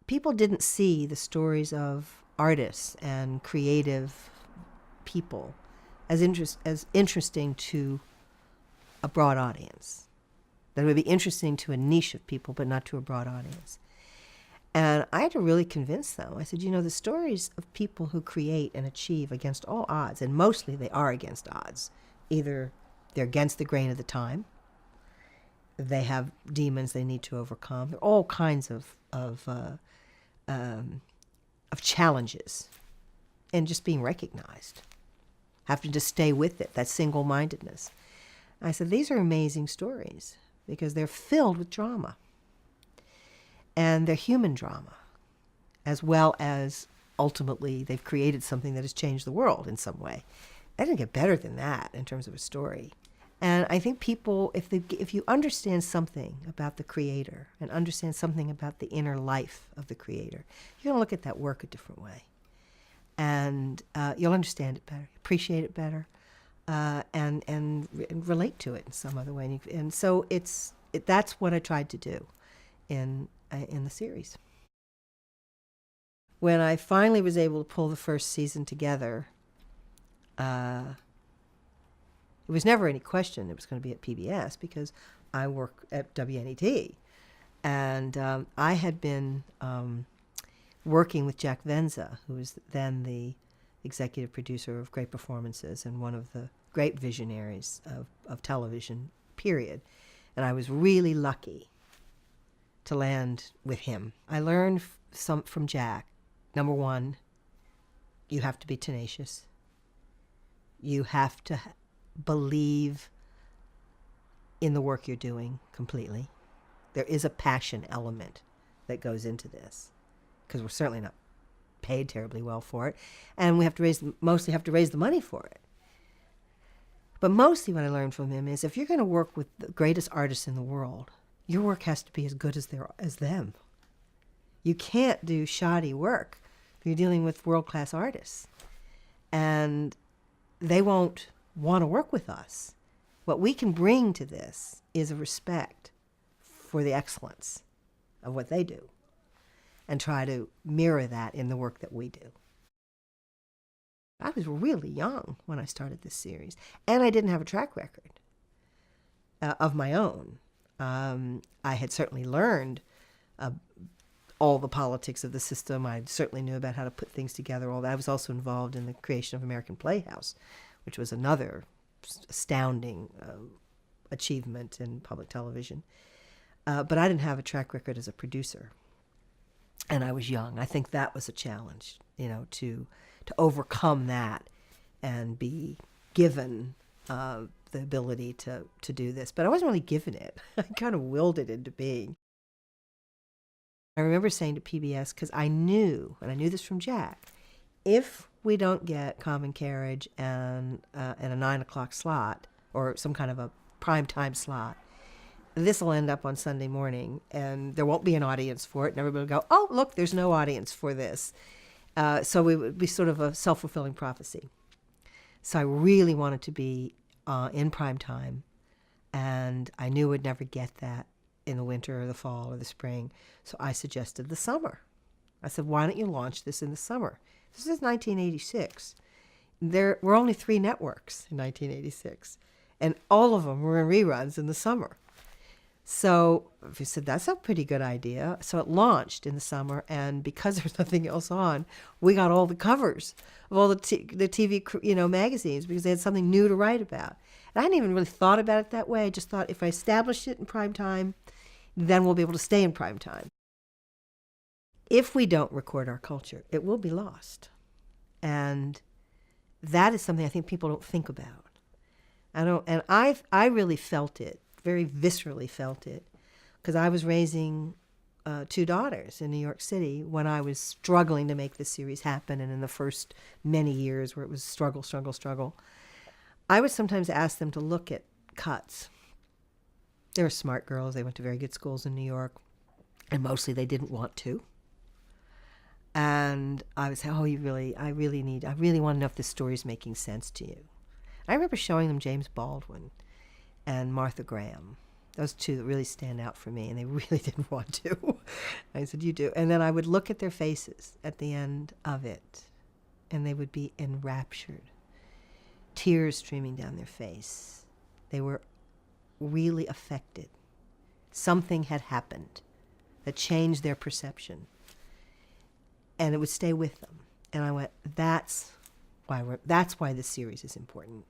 people didn't see the stories of artists and creative people as interesting to a broad audience. That it would be interesting to a niche of people, but not to a broad audience. And I had to really convince them. I said, you know, the stories of people who create and achieve against all odds, and mostly they are against odds. Either they're against the grain of the time, they have demons they need to overcome. There are all kinds of challenges, and just being recognized, having to stay with it, that single-mindedness. I said, these are amazing stories because they're filled with drama. And they're human drama, as well as ultimately they've created something that has changed the world in some way. They didn't get better than that in terms of a story. And I think people, if you understand something about the creator and understand something about the inner life of the creator, you're going to look at that work a different way. And you'll understand it better, appreciate it better, and relate to it in some other way. And so that's what I tried to do in the series. When I finally was able to pull the first season together, there was never any question it was going to be at PBS because I work at WNET. And I had been working with Jack Venza, who was then the executive producer of Great Performances and one of the great visionaries of television, period. And I was really lucky to land with him. I learned some from Jack. Number one, you have to be tenacious. You have to believe in the work you're doing completely. There is a passion element that goes into this because we're certainly not paid terribly well for it, and we have to mostly have to raise the money for it. But mostly what I learned from him is if you're going to work with the greatest artists in the world, your work has to be as good as them. You can't do shoddy work if you're dealing with world-class artists. And they won't want to work with us. What we can bring to this is a respect for the excellence of what they do and try to mirror that in the work that we do. I was really young when I started this series, and I didn't have a track record of my own. I had certainly learned all the politics of the system. I certainly knew about how to put things together. All that. I was also involved in the creation of American Playhouse, which was another astounding achievement in public television. But I didn't have a track record as a producer, and I was young. I think that was a challenge, to overcome that and be given the ability to do this. But I wasn't really given it. I kind of willed it into being. I remember saying to PBS, because I knew, and I knew this from Jack, if we don't get Common Carriage and a 9 o'clock slot or some kind of a prime time slot, this will end up on Sunday morning, and there won't be an audience for it, and everybody will go, oh, look, there's no audience for this. So it would be sort of a self-fulfilling prophecy. So I really wanted to be in prime time, and I knew we'd never get that in the winter or the fall or the spring. So I suggested the summer. I said, why don't you launch this in the summer? This is 1986. There were only 3 networks in 1986, and all of them were in reruns in the summer. So we said, that's a pretty good idea. So it launched in the summer, and because there was nothing else on, we got all the covers of all the TV magazines because they had something new to write about. And I hadn't even really thought about it that way. I just thought if I establish it in prime time, then we'll be able to stay in prime time. If we don't record our culture, it will be lost. And that is something I think people don't think about. I really felt it, very viscerally felt it, because I was raising 2 daughters in New York City when I was struggling to make this series happen, and in the first many years where it was struggle, I would sometimes ask them to look at cuts. They were smart girls. They went to very good schools in New York, and mostly they didn't want to. And I would say, oh, I really want to know if this story is making sense to you. I remember showing them James Baldwin and Martha Graham Those two that really stand out for me, and they really didn't want to. I said, you do. And then I would look at their faces at the end of it, and they would be enraptured, tears streaming down their face. They were really affected. Something had happened that changed their perception, and it would stay with them. And I went, that's why this series is important.